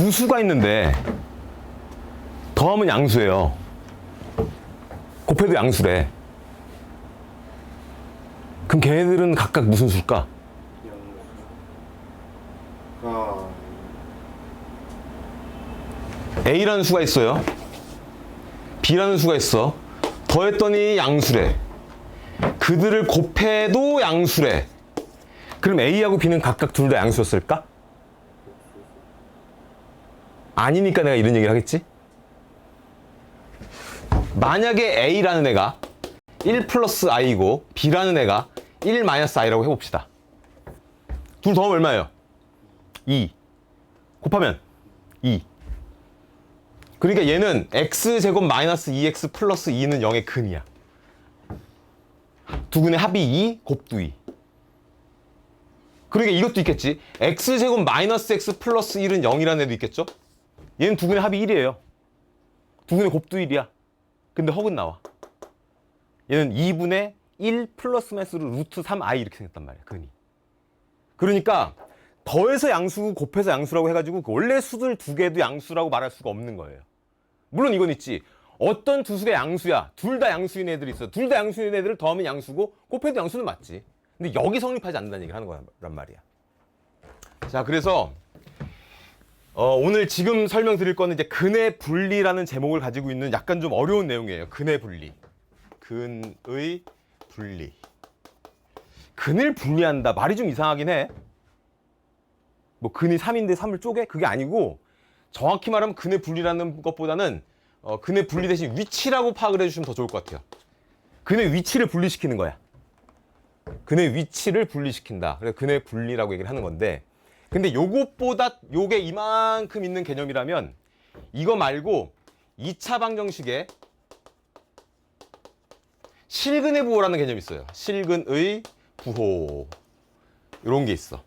두 수가 있는데 더하면 양수예요. 곱해도 양수래. 그럼 걔네들은 각각 무슨 수일까? A라는 수가 있어요. B라는 수가 있어. 더했더니 양수래. 그들을 곱해도 양수래. 그럼 A하고 B는 각각 둘 다 양수였을까? 아니니까 내가 이런 얘기를 하겠지? 만약에 A라는 애가 1 플러스 I고 B라는 애가 1 마이너스 I라고 해봅시다. 둘 더하면 얼마예요? 2. 곱하면 2. 그러니까 얘는 X제곱 마이너스 2X 플러스 2는 0의 근이야. 두 근의 합이 2, 곱도 2. 그러니까 이것도 있겠지. X제곱 마이너스 X 플러스 1은 0이라는 애도 있겠죠? 얘는 두 근의 합이 1이에요. 두 근의 곱도 1이야. 근데 허근 나와. 얘는 2분의 1 플러스 마이너스로 루트 3i 이렇게 생겼단 말이야, 근이. 그러니까 더해서 양수고 곱해서 양수라고 해가지고 원래 수들 두 개도 양수라고 말할 수가 없는 거예요. 물론 이건 있지. 어떤 두 수가 양수야. 둘 다 양수인 애들이 있어. 둘 다 양수인 애들을 더하면 양수고 곱해도 양수는 맞지. 근데 여기 성립하지 않는다는 얘기를 하는 거란 말이야. 자, 그래서 오늘 지금 설명드릴 거는 이제 근의 분리라는 제목을 가지고 있는 약간 좀 어려운 내용이에요. 근의 분리. 근의 분리. 근을 분리한다. 말이 좀 이상하긴 해. 뭐 근이 3인데 3을 쪼개? 그게 아니고 정확히 말하면 근의 분리라는 것보다는 근의 분리 대신 위치라고 파악을 해주시면 더 좋을 것 같아요. 근의 위치를 분리시키는 거야. 근의 위치를 분리시킨다. 그래서 근의 분리라고 얘기를 하는 건데, 근데 요것보다 요게 이만큼 있는 개념이라면 이거 말고 2차 방정식에 실근의 부호라는 개념이 있어요. 실근의 부호. 이런 게 있어.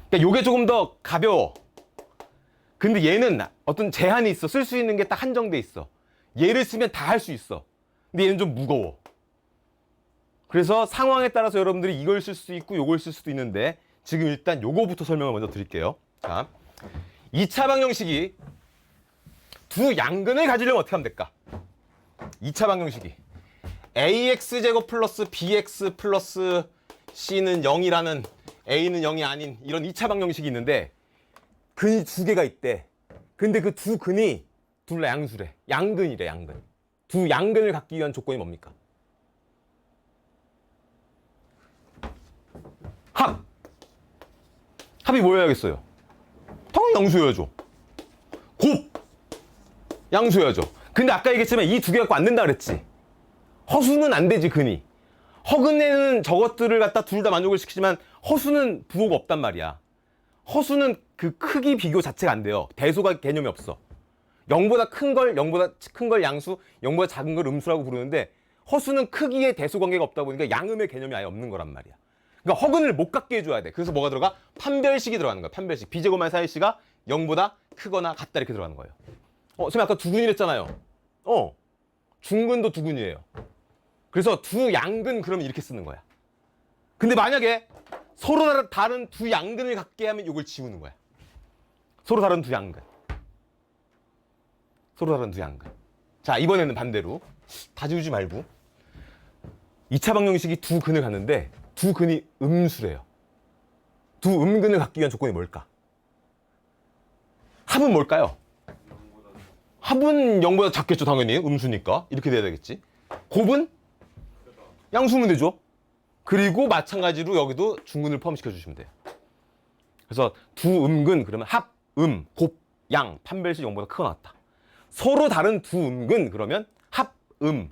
그러니까 요게 조금 더 가벼워. 근데 얘는 어떤 제한이 있어. 쓸 수 있는 게 딱 한정돼 있어. 얘를 쓰면 다 할 수 있어. 근데 얘는 좀 무거워. 그래서 상황에 따라서 여러분들이 이걸 쓸 수 있고 요걸 쓸 수도 있는데 지금 일단 요거부터 설명을 먼저 드릴게요. 자, 2차 방정식이 두 양근을 가지려면 어떻게 하면 될까? 2차 방정식이 AX제곱 플러스 BX 플러스 C는 0이라는 A는 0이 아닌 이런 2차 방정식이 있는데 근이 두 개가 있대. 근데 그 두 근이 둘 다 양수래. 양근이래, 양근. 두 양근을 갖기 위한 조건이 뭡니까? 합이 뭐여야겠어요? 당연히 양수여야죠. 곱! 양수여야죠. 근데 아까 얘기했지만 이 두 개 갖고 안 된다 그랬지. 허수는 안 되지, 근이. 허근에는 저것들을 갖다 둘 다 만족을 시키지만 허수는 부호가 없단 말이야. 허수는 그 크기 비교 자체가 안 돼요. 대소가 개념이 없어. 0보다 큰 걸 0보다 큰 걸 양수, 0보다 작은 걸 음수라고 부르는데 허수는 크기에 대소 관계가 없다 보니까 양음의 개념이 아예 없는 거란 말이야. 그러니까 허근을 못 갖게 해줘야 돼. 그래서 뭐가 들어가? 판별식이 들어가는 거야. 판별식. B제곱만 4C가 0보다 크거나 같다 이렇게 들어가는 거예요. 선생님 아까 두근이랬잖아요. 중근도 두근이에요. 그래서 두 양근 그러면 이렇게 쓰는 거야. 근데 만약에 서로 다른 두 양근을 갖게 하면 이걸 지우는 거야. 서로 다른 두 양근. 서로 다른 두 양근. 자, 이번에는 반대로 다 지우지 말고 2차 방정식이 두 근을 갖는데 두 근이 음수래요. 두 음근을 갖기 위한 조건이 뭘까? 합은 뭘까요? 합은 0보다 작겠죠, 당연히. 음수니까. 이렇게 돼야 되겠지. 곱은? 양수면 되죠. 그리고 마찬가지로 여기도 중근을 포함시켜 주시면 돼요. 그래서 두 음근 그러면 합, 곱, 양, 판별식 0보다 크거나 같다. 서로 다른 두 음근 그러면 합,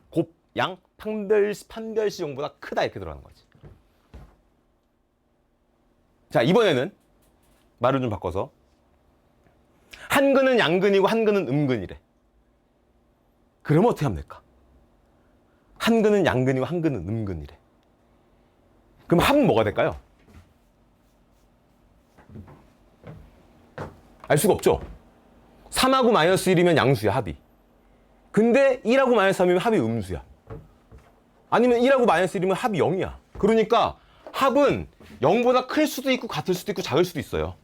곱, 양, 판별식 0보다 크다 이렇게 들어가는 거지. 자, 이번에는 말을 좀 바꿔서 한 근은 양근이고 한 근은 음근이래. 그러면 어떻게 하면 될까? 한 근은 양근이고 한 근은 음근이래. 그럼 합은 뭐가 될까요? 알 수가 없죠. 3하고 마이너스 1이면 양수야, 합이. 근데 1하고 마이너스 3이면 합이 음수야. 아니면 1하고 마이너스 1이면 합이 0이야. 그러니까 합은 0보다 클 수도 있고 같을 수도 있고 작을 수도 있어요.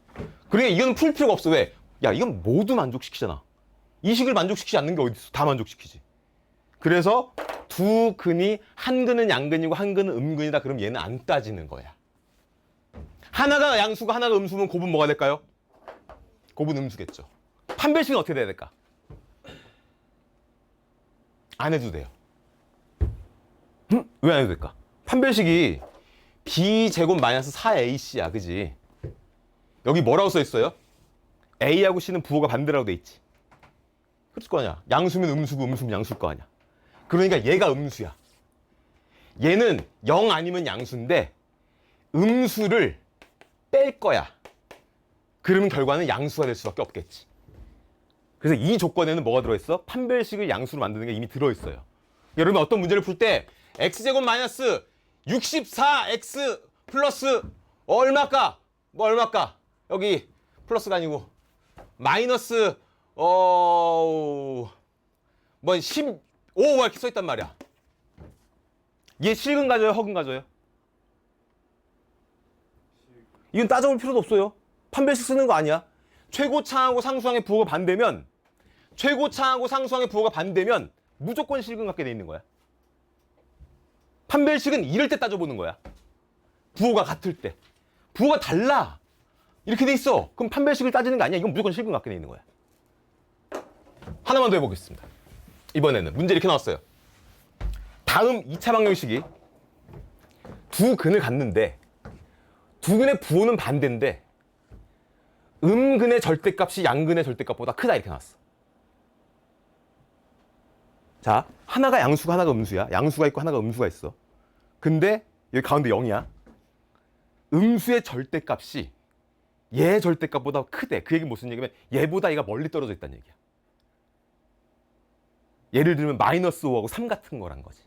그러니까 이건 풀 필요가 없어. 왜? 야, 이건 모두 만족시키잖아. 이 식을 만족시키지 않는 게 어디 있어? 다 만족시키지. 그래서 두 근이 한 근은 양근이고 한 근은 음근이다. 그럼 얘는 안 따지는 거야. 하나가 양수고 하나가 음수면 곱은 뭐가 될까요? 곱은 음수겠죠. 판별식은 어떻게 돼야 될까? 안 해도 돼요. 왜 안 해도 될까? 판별식이 b제곱 마이너스 4ac야, 그지? 여기 뭐라고 써 있어요? a하고 c는 부호가 반대라고 돼 있지. 그럴 거 아니야. 양수면 음수고 음수면 양수일 거 아니야. 그러니까 얘가 음수야. 얘는 0 아니면 양수인데 음수를 뺄 거야. 그러면 결과는 양수가 될 수밖에 없겠지. 그래서 이 조건에는 뭐가 들어있어? 판별식을 양수로 만드는 게 이미 들어있어요. 여러분 어떤 문제를 풀 때 x제곱 마이너스 64x 플러스 얼마까? 뭐 얼마까? 여기 플러스가 아니고 마이너스 뭐 15 이렇게 써있단 말이야. 얘 실근 가져요? 허근 가져요? 이건 따져볼 필요도 없어요. 판별식 쓰는 거 아니야. 최고차하고 상수항의 부호가 반대면 최고차하고 상수항의 부호가 반대면 무조건 실근 갖게 돼 있는 거야. 판별식은 이럴 때 따져보는 거야. 부호가 같을 때. 부호가 달라. 이렇게 돼 있어. 그럼 판별식을 따지는 게 아니야. 이건 무조건 실근 갖게 돼 있는 거야. 하나만 더 해보겠습니다. 이번에는 문제 이렇게 나왔어요. 다음 2차 방정식이 두 근을 갖는데 두 근의 부호는 반대인데 음근의 절대값이 양근의 절대값보다 크다 이렇게 나왔어. 자, 하나가 양수가 하나가 음수야. 양수가 있고 하나가 음수가 있어. 근데 여기 가운데 0이야. 음수의 절대값이 얘 절대값보다 크대. 그 얘기는 무슨 얘기냐면 얘보다 얘가 멀리 떨어져 있다는 얘기야. 예를 들면 마이너스 5하고 3 같은 거란 거지.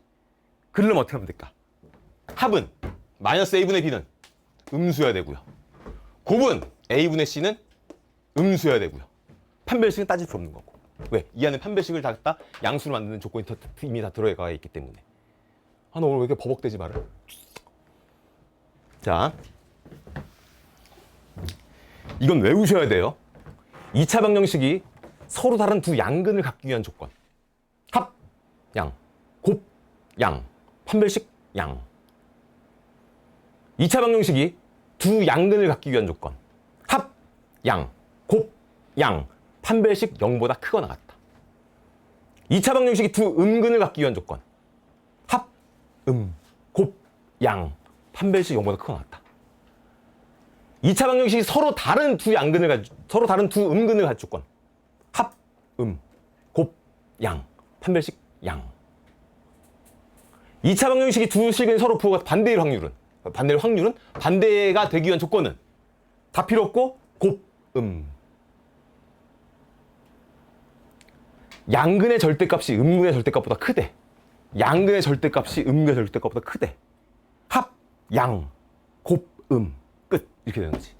그러려면 어떻게 하면 될까? 합은 마이너스 a분의 b는 음수여야 되고요. 곱은 a분의 c는 음수여야 되고요. 판별식은 따질 수 없는 거고. 왜? 이 안에 판별식을 다 갖다 양수로 만드는 조건이 이미 다 들어가 있기 때문에. 너 오늘 왜 이렇게 버벅대지 말아? 자, 이건 외우셔야 돼요. 2차 방정식이 서로 다른 두 양근을 갖기 위한 조건. 합, 양, 곱, 양, 판별식, 양. 2차 방정식이 두 양근을 갖기 위한 조건. 합, 양, 곱, 양, 판별식 0보다 크거나 같다. 2차 방정식이 두 음근을 갖기 위한 조건. 합, 곱, 양, 판별식 0보다 크거나 같다. 2차 방정식이 서로 다른 두 양근을 서로 다른 두 음근을 갖 조건. 합, 곱, 양, 판별식 양. 2차 방정식이 두 실근이 서로 부호가 반대일 확률은 반대가 되기 위한 조건은 다 필요 없고 곱, 양근의 절대값이 음근의 절대값보다 크대. 양근의 절대값이 음근의 절대값보다 크대. 합, 양, 곱, 끝. 이렇게 되는 거지.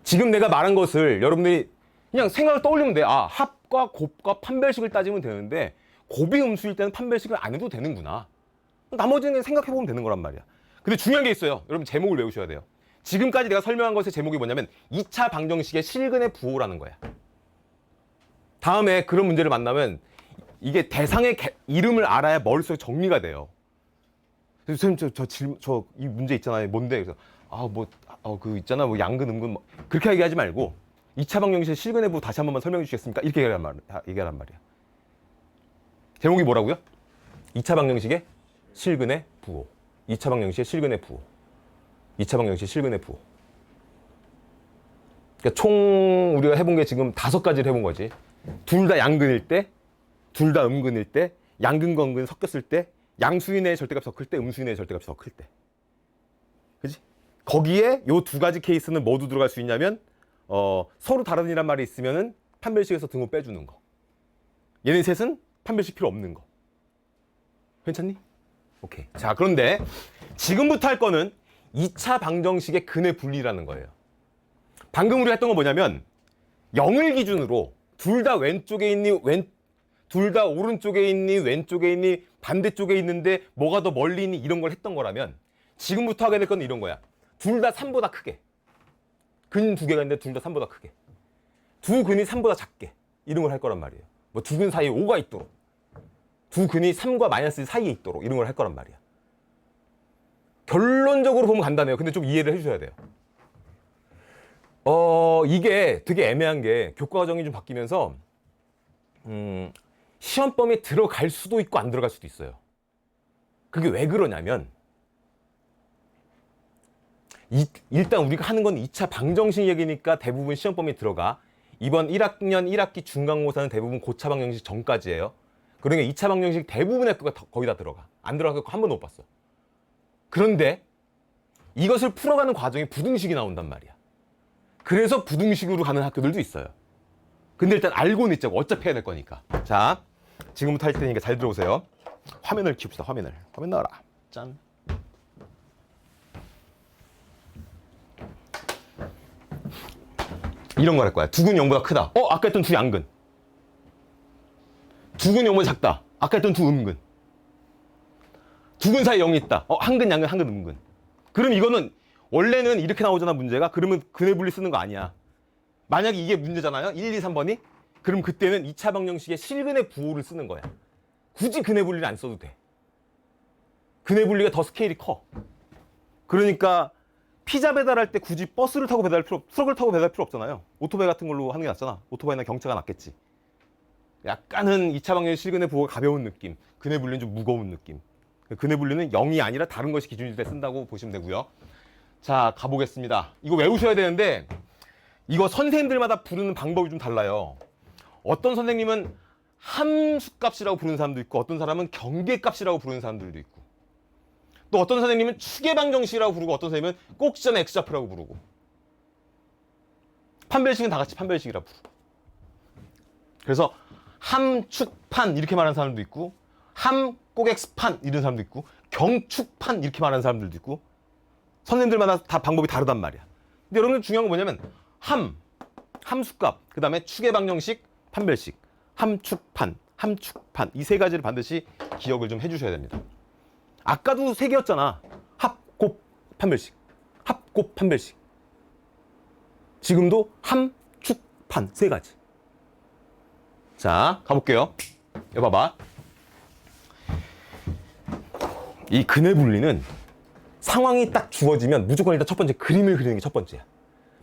지금 내가 말한 것을 여러분들이 그냥 생각을 떠올리면 돼. 합과 곱과 판별식을 따지면 되는데 곱이 음수일 때는 판별식을 안 해도 되는구나. 나머지는 생각해보면 되는 거란 말이야. 근데 중요한 게 있어요. 여러분 제목을 외우셔야 돼요. 지금까지 내가 설명한 것의 제목이 뭐냐면 2차 방정식의 실근의 부호라는 거야. 다음에 그런 문제를 만나면 이게 대상의 이름을 알아야 머릿속에 정리가 돼요. 그래서 선생님 이 문제 있잖아요. 뭔데? 그래서 그 있잖아 뭐 양근 음근 그렇게 얘기하지 말고 2차 방정식의 실근의 부호 다시 한 번만 설명해 주시겠습니까? 이렇게 얘기하란 말이야. 제목이 뭐라고요? 2차 방정식의 실근의 부호. 2차 방정식의 실근의 부호. 2차 방정식의 실근의 부호. 그러니까 총 우리가 해본 게 지금 5가지를 해본 거지. 둘 다 양근일 때, 둘 다 음근일 때, 양근과 음근이 섞였을 때, 양수인의 절대값이 더 클 때, 음수인의 절대값이 더 클 때. 그지? 거기에 요 2가지 케이스는 모두 들어갈 수 있냐면 서로 다른이란 말이 있으면은 판별식에서 등호 빼주는 거. 얘네 셋은 판별식 필요 없는 거. 괜찮니? 오케이. 자, 그런데 지금부터 할 거는 2차 방정식의 근의 분리라는 거예요. 방금 우리가 했던 건 뭐냐면 0을 기준으로 둘 다 왼쪽에 있니 둘 다 오른쪽에 있니 왼쪽에 있니 반대쪽에 있는데 뭐가 더 멀리 있니 이런 걸 했던 거라면 지금부터 하게 될 건 이런 거야. 둘 다 3보다 크게. 근 2개가 있는데 둘 다 3보다 크게. 두 근이 3보다 작게 이런 걸 할 거란 말이에요. 뭐 두 근 사이에 5가 있도록, 두 근이 3과 마이너스 1 사이에 있도록 이런 걸 할 거란 말이야. 결론적으로 보면 간단해요. 근데 좀 이해를 해주셔야 돼요. 이게 되게 애매한 게 교과 과정이 좀 바뀌면서 시험 범위에 들어갈 수도 있고 안 들어갈 수도 있어요. 그게 왜 그러냐면 일단 우리가 하는 건 2차 방정식 얘기니까 대부분 시험 범위에 들어가. 이번 1학년 1학기 중간고사는 대부분 고차 방정식 전까지예요. 그러니까 2차 방정식 대부분의 학교가 거의 다 들어가. 안 들어가서 한 번도 못 봤어. 그런데 이것을 풀어가는 과정에 부등식이 나온단 말이야. 그래서 부등식으로 가는 학교들도 있어요. 근데 일단 알고는 있자고. 어차피 해야 될 거니까. 자, 지금부터 할 테니까 잘 들어보세요. 화면을 키웁시다. 화면 나와라. 짠. 이런 걸 할 거야. 두근 0보다 크다. 아까 했던 두 양근. 두근 0보다 작다. 아까 했던 두 음근. 두근 사이에 0이 있다. 한근, 양근, 한근, 음근. 그럼 이거는 원래는 이렇게 나오잖아, 문제가. 그러면 근해 분리 쓰는 거 아니야. 만약에 이게 문제잖아요. 1, 2, 3번이. 그럼 그때는 2차 방정식의 실근의 부호를 쓰는 거야. 굳이 근해 분리를 안 써도 돼. 근해 분리가 더 스케일이 커. 그러니까 피자 배달할 때 굳이 버스를 타고 트럭을 타고 배달할 필요 없잖아요. 오토바이 같은 걸로 하는 게 낫잖아. 오토바이나 경차가 낫겠지. 약간은 2차 방정식 실근의 부호가 가벼운 느낌. 근해 분리는 좀 무거운 느낌. 근해 분리는 0이 아니라 다른 것이 기준일 때 쓴다고 보시면 되고요. 자, 가보겠습니다. 이거 외우셔야 되는데 이거 선생님들마다 부르는 방법이 좀 달라요. 어떤 선생님은 함수값이라고 부르는 사람도 있고 어떤 사람은 경계값이라고 부르는 사람들도 있고 또 어떤 선생님은 추계방정식이라고 부르고 어떤 선생님은 꼭지점의 x좌표라고 부르고 판별식은 다 같이 판별식이라고 부르고 그래서 함축판 이렇게 말하는 사람도 있고 함꼭x판 이런 사람도 있고 경축판 이렇게 말하는 사람들도 있고 선생님들마다 다 방법이 다르단 말이야. 근데 여러분들 중요한 건 뭐냐면 함수값, 그 다음에 추계방정식, 판별식, 함축판 이 세 가지를 반드시 기억을 좀 해주셔야 됩니다. 아까도 세 개였잖아. 합, 곱, 판별식. 합, 곱, 판별식. 지금도 함, 축, 판 세 가지. 자, 가볼게요. 여기 봐봐. 이 근해 분리는 상황이 딱 주어지면 무조건 일단 첫 번째 그림을 그리는 게 첫 번째야.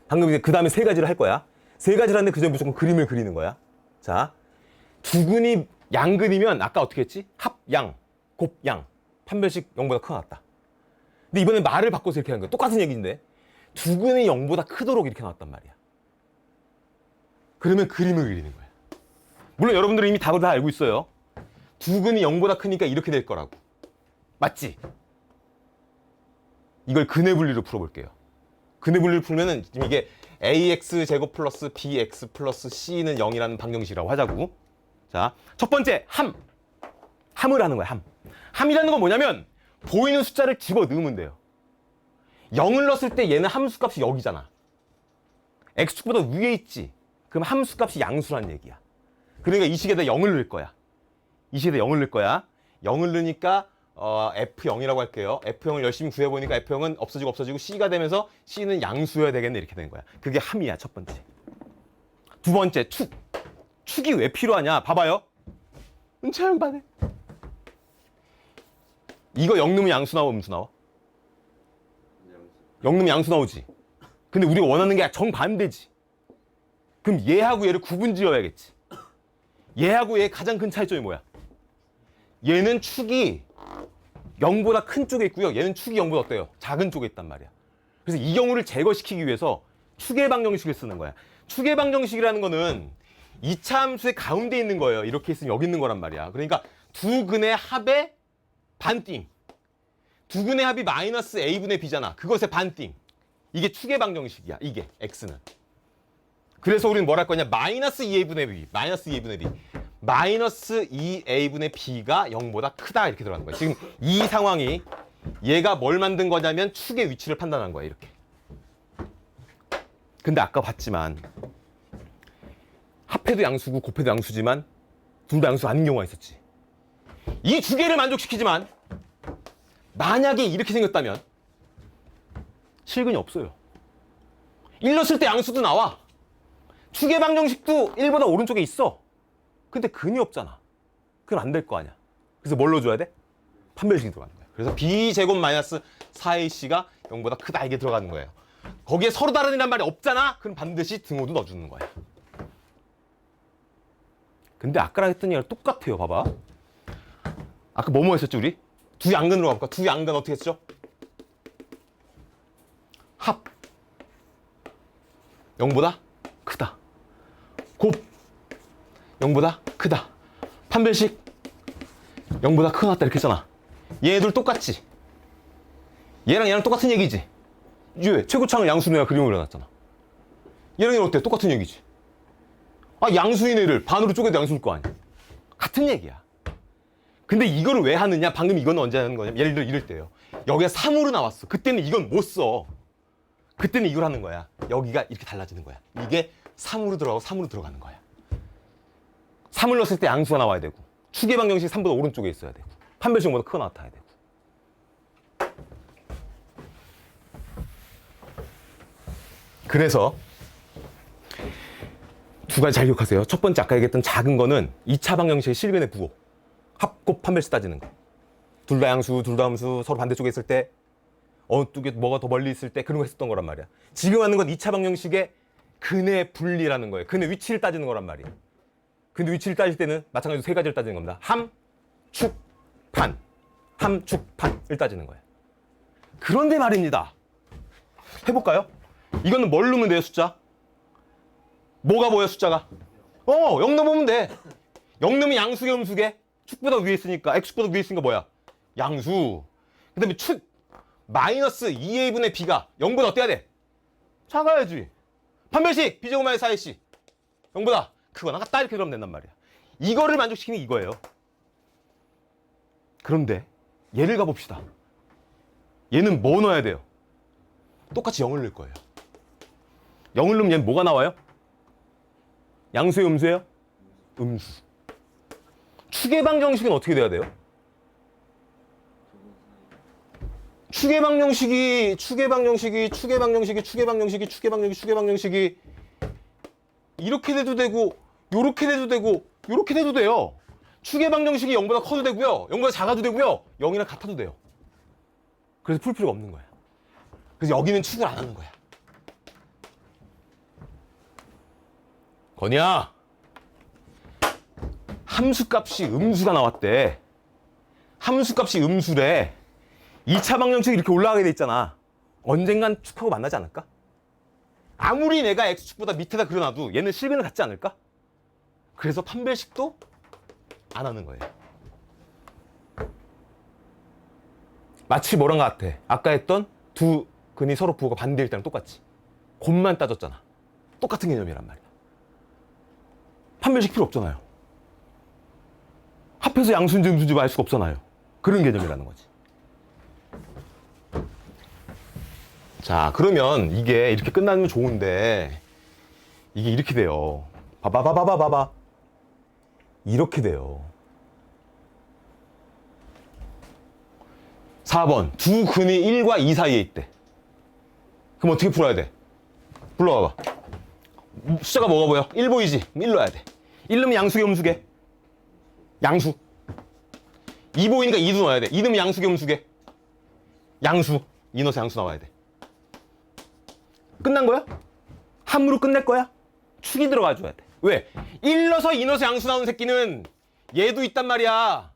방금 이제 그 다음에 세 가지를 할 거야. 세 가지를 하는데 그 전에 무조건 그림을 그리는 거야. 자, 두근이 양근이면 아까 어떻게 했지? 합, 양, 곱, 양. 판별식 0보다 크거나 같다. 근데 이번엔 말을 바꿔서 이렇게 하는 거야. 똑같은 얘기인데 두근이 0보다 크도록 이렇게 나왔단 말이야. 그러면 그림을 그리는 거야. 물론 여러분들은 이미 답을 다 알고 있어요. 두근이 0보다 크니까 이렇게 될 거라고. 맞지? 이걸 근해 분리로 풀어볼게요. 근해 분리를 풀면은 지금 이게 ax 제곱 플러스 bx 플러스 c는 0이라는 방정식이라고 하자고. 자, 첫 번째 함을 하는 거야. 함이라는 건 뭐냐면 보이는 숫자를 집어 넣으면 돼요. 0을 넣었을 때 얘는 함수값이 여기잖아. x축보다 위에 있지. 그럼 함수값이 양수란 얘기야. 그러니까 이 식에다 0을 넣을 거야. 이 식에다 0을 넣을 거야. 0을 넣으니까 F0이라고 할게요. F0을 열심히 구해보니까 F0은 없어지고 C가 되면서 C는 양수여야 되겠네 이렇게 되는 거야. 그게 함이야. 첫 번째. 두 번째 축이 왜 필요하냐. 봐봐요. 은채 양반에 이거 0 넣으면 양수 나와 음수 나와? 0 넣으면 양수 나오지. 근데 우리가 원하는 게 정반대지. 그럼 얘하고 얘를 구분 지어야겠지. 얘하고 얘의 가장 큰 차이점이 뭐야? 얘는 축이 0보다 큰 쪽에 있고요. 얘는 축이 0보다 어때요? 작은 쪽에 있단 말이야. 그래서 이 경우를 제거시키기 위해서 추계 방정식을 쓰는 거야. 추계 방정식이라는 거는 2차 함수의 가운데 있는 거예요. 이렇게 있으면 여기 있는 거란 말이야. 그러니까 두 근의 합의 반띵. 두 근의 합이 마이너스 a분의 b잖아. 그것의 반띵. 이게 추계 방정식이야. 이게 x는. 그래서 우리는 뭘 할 거냐? 마이너스 2a분의 b. 마이너스 2a분의 b. 마이너스 2a분의 b가 0보다 크다 이렇게 들어가는 거야. 지금 이 상황이 얘가 뭘 만든 거냐면 축의 위치를 판단한 거야. 이렇게. 근데 아까 봤지만 합해도 양수고 곱해도 양수지만 둘 다 양수 아닌 경우가 있었지. 이 두 개를 만족시키지만 만약에 이렇게 생겼다면 실근이 없어요. 1 넣었을 때 양수도 나와. 추계 방정식도 1보다 오른쪽에 있어. 근데 근이 없잖아. 그럼 안 될 거 아니야. 그래서 뭘 넣어줘야 돼? 판별식이 들어가는 거야. 그래서 b제곱 마이너스 4ac가 0보다 크다 이게 들어가는 거예요. 거기에 서로 다른이란 말이 없잖아? 그럼 반드시 등호도 넣어주는 거야. 근데 아까랑 했던 얘기랑 똑같아요. 봐봐. 아까 뭐뭐 했었지 우리? 두 양근으로 가볼까? 두 양근 어떻게 했죠? 합 0보다 크다. 곱 0보다 크다. 판별식 0보다 크거나 같다 이렇게 했잖아. 얘들 똑같지? 얘랑 얘랑 똑같은 얘기지? 왜? 최고창을 양수인 애가 그림을 그려놨잖아. 얘랑 얘는 어때? 똑같은 얘기지? 아, 양수인 애를 반으로 쪼개도 양수일 거 아니야. 같은 얘기야. 근데 이거를 왜 하느냐? 방금 이거는 언제 하는 거냐면 예를 들어 이럴 때요. 여기가 3으로 나왔어. 그때는 이건 못 써. 그때는 이걸 하는 거야. 여기가 이렇게 달라지는 거야. 이게 3으로 들어가고 3으로 들어가는 거야. 3을 넣었을 때 양수가 나와야 되고 추계 방정식 3보다 오른쪽에 있어야 되고 판별식보다 크게 나타나야 되고. 그래서 두 가지 잘 기억하세요. 첫 번째 아까 얘기했던 작은 거는 2차 방정식의 실근의 부호. 합곱 판별식 따지는 거. 둘 다 양수, 둘 다 함수, 서로 반대쪽에 있을 때 어느 쪽에 뭐가 더 멀리 있을 때 그런 거 했었던 거란 말이야. 지금 하는 건 2차 방정식의 근의 분리라는 거예요. 근의 위치를 따지는 거란 말이야. 근데 위치를 따질 때는 마찬가지로 세 가지를 따지는 겁니다. 함, 축, 판. 함, 축, 판을 따지는 거예요. 그런데 말입니다. 해볼까요? 이거는 뭘 넣으면 돼요, 숫자? 뭐가 뭐야, 숫자가? 0 넣으면 돼. 0 넣으면 양수계, 음수계? 축보다 위에 있으니까, x축보다 위에 있으니까 뭐야? 양수. 그 다음에 축, 마이너스 2a분의 b가 0보다 어때야 돼? 작아야지. 판별식, b제곱 마이너스 4ac. 0보다 크거나 같다 이렇게 그러면 된단 말이야. 이거를 만족시키는 이거예요. 그런데 얘를 가봅시다. 얘는 뭐 넣어야 돼요? 똑같이 0을 넣을 거예요. 0을 넣으면 얘는 뭐가 나와요? 양수예요, 음수예요? 음수. 추계 방정식은 어떻게 돼야 돼요? 추계 방정식이 이렇게 돼도 되고 요렇게 돼도 되고 요렇게 돼도 돼요. 추계 방정식이 0보다 커도 되고요. 0보다 작아도 되고요. 0이랑 같아도 돼요. 그래서 풀 필요가 없는 거야. 그래서 여기는 축을 안 하는 거야. 건이야, 함수값이 음수가 나왔대. 함수값이 음수래. 2차 방정식이 이렇게 올라가게 돼 있잖아. 언젠간 축하고 만나지 않을까? 아무리 내가 x축보다 밑에다 그려놔도 얘는 실근을 갖지 않을까? 그래서 판별식도 안 하는 거예요. 마치 뭐랑 같아? 아까 했던 두 근이 서로 부호가 반대일 때랑 똑같지. 곱만 따졌잖아. 똑같은 개념이란 말이야. 판별식 필요 없잖아요. 합해서 양수인지 음수인지 알 수가 없잖아요. 그런 개념이라는 거지. 자, 그러면 이게 이렇게 끝나면 좋은데 이게 이렇게 돼요. 봐봐. 이렇게 돼요. 4번. 두 근이 1과 2 사이에 있대. 그럼 어떻게 풀어야 돼? 불러와봐. 숫자가 뭐가 보여? 1 보이지? 1 넣어야 돼. 1 넣으면 양수계 음수계? 양수. 2 보이니까 2도 넣어야 돼. 2 넣으면 양수계 음수계? 양수. 2 넣어서 양수 나와야 돼. 끝난 거야? 함으로 끝낼 거야? 축이 들어가줘야 돼. 왜? 1 넣어서 2 넣어서 양수 나오는 새끼는 얘도 있단 말이야.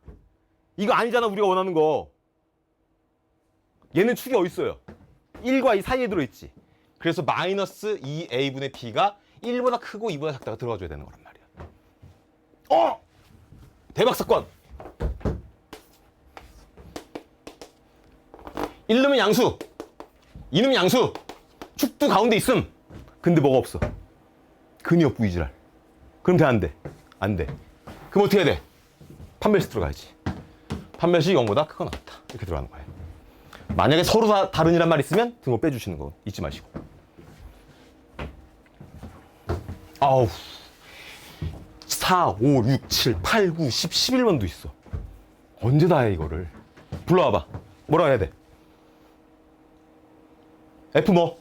이거 아니잖아, 우리가 원하는 거. 얘는 축이 어딨어요? 1과 2 사이에 들어있지. 그래서 마이너스 2a분의 b가 1보다 크고 2보다 작다가 들어가줘야 되는 거란 말이야. 대박 사건! 1 넣으면 양수, 2 넣으면 양수, 축도 가운데 있음. 근데 뭐가 없어? 근이 없고 이지랄. 그럼 돼, 안 돼? 안 돼. 그럼 어떻게 해야 돼? 판별식 들어가야지. 판별식이 0보다 크거나 같다. 이렇게 들어가는 거예요. 만약에 서로 다른이란 말 있으면 등호 빼주시는 거 잊지 마시고. 아우, 4, 5, 6, 7, 8, 9, 10, 11번도 있어. 언제 다 해 이거를? 불러와봐. 뭐라고 해야 돼? F 뭐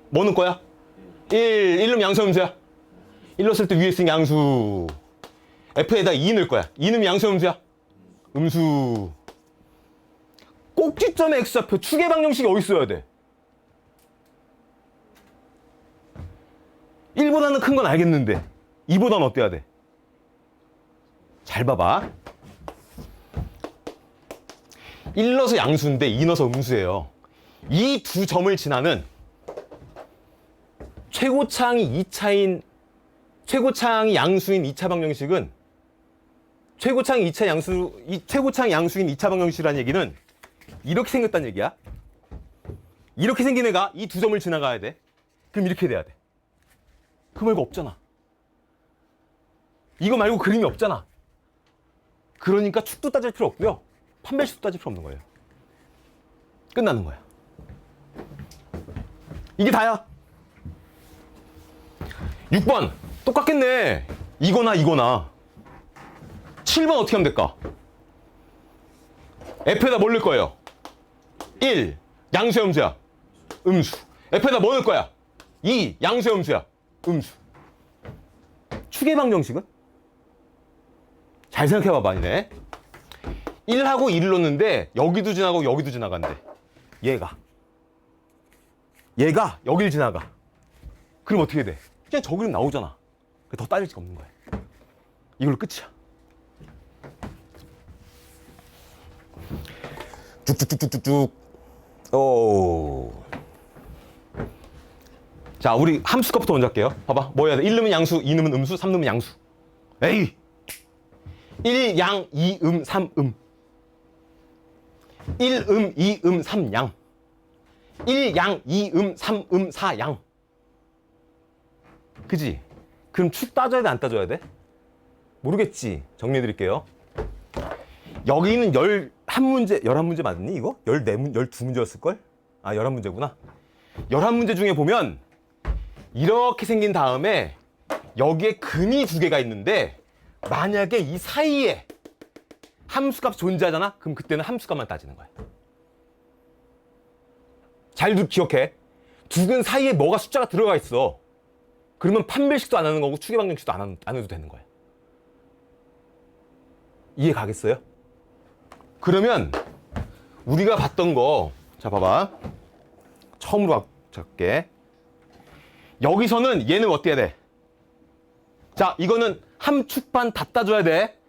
넣을 거야? 1 넣으면 양수 음수야? 1 넣었을 때 위에 쓰는 양수. F에다 2 넣을 거야. 2 넣으면 양수 음수야? 음수. 꼭지점의 X좌표 추계 방정식이 어디 있어야 돼? 1보다는 큰 건 알겠는데 2보다는 어때야 돼? 잘 봐봐. 1 넣어서 양수인데 2 넣어서 음수예요. 이 두 점을 지나는 최고차항이 양수인 2차 방정식은 최고차항 양수인 2차 방정식이라는 얘기는 이렇게 생겼다는 얘기야. 이렇게 생긴 애가 이 두 점을 지나가야 돼. 그럼 이렇게 돼야 돼. 그 말고 없잖아. 이거 말고 그림이 없잖아. 그러니까 축도 따질 필요 없고요. 판별식도 따질 필요 없는 거예요. 끝나는 거야. 이게 다야. 6번 똑같겠네. 이거나 7번 어떻게 하면 될까? F에다 뭘 넣을 거예요? 1 양수야 음수야? 음수. F에다 뭐 넣을 거야? 2 양수야 음수야? 음수. 추계 방정식은? 잘 생각해 봐봐. 이네 1하고 2를 넣는데 여기도 지나가고 여기도 지나간대. 얘가 여길 지나가. 그럼 어떻게 돼? 그냥 저 그림 나오잖아. 더 따질 수가 없는 거야. 이걸로 끝이야. 쭉쭉쭉쭉쭉. 오. 자, 우리 함수값부터 먼저 할게요. 봐봐. 뭐 해야 돼? 1 넣으면 양수, 2 넣으면 음수, 3 넣으면 양수. 에이! 1 양, 2 3 1 2 3 양. 1 양, 2 3 4 양. 그지? 그럼 축 따져야 돼, 안 따져야 돼? 모르겠지. 정리해 드릴게요. 여기는 11문제, 11문제 맞니, 이거? 12문제였을걸? 아, 11문제구나. 11문제 중에 보면 이렇게 생긴 다음에 여기에 근이 두 개가 있는데 만약에 이 사이에 함수값 존재하잖아? 그럼 그때는 함수값만 따지는 거야. 잘 기억해. 두 근 사이에 뭐가 숫자가 들어가 있어. 그러면 판별식도 안 하는 거고 추계방정식도 안 해도 되는 거야. 이해 가겠어요? 그러면 우리가 봤던 거, 자 봐봐. 처음으로 잡게. 여기서는 얘는 어때야 돼? 자, 이거는 함축반 다 따줘야 돼.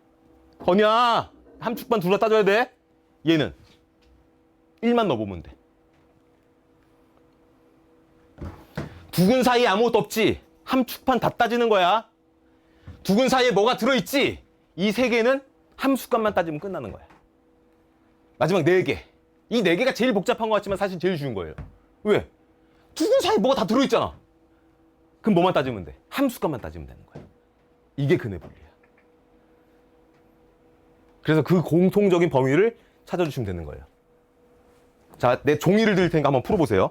거냐? 함축반 둘 다 따줘야 돼. 얘는 1만 넣어보면 돼. 두 근 사이에 아무것도 없지? 함축반 다 따지는 거야. 두 근 사이에 뭐가 들어있지? 이 세 개는 함수값만 따지면 끝나는 거야. 마지막 4개. 이 4개가 제일 복잡한 것 같지만 사실 제일 쉬운 거예요. 왜? 두 근 사이에 뭐가 다 들어있잖아. 그럼 뭐만 따지면 돼? 함수값만 따지면 되는 거야. 이게 근의 분리야. 그래서 그 공통적인 범위를 찾아주시면 되는 거예요. 자, 내 종이를 드릴 테니까 한번 풀어보세요.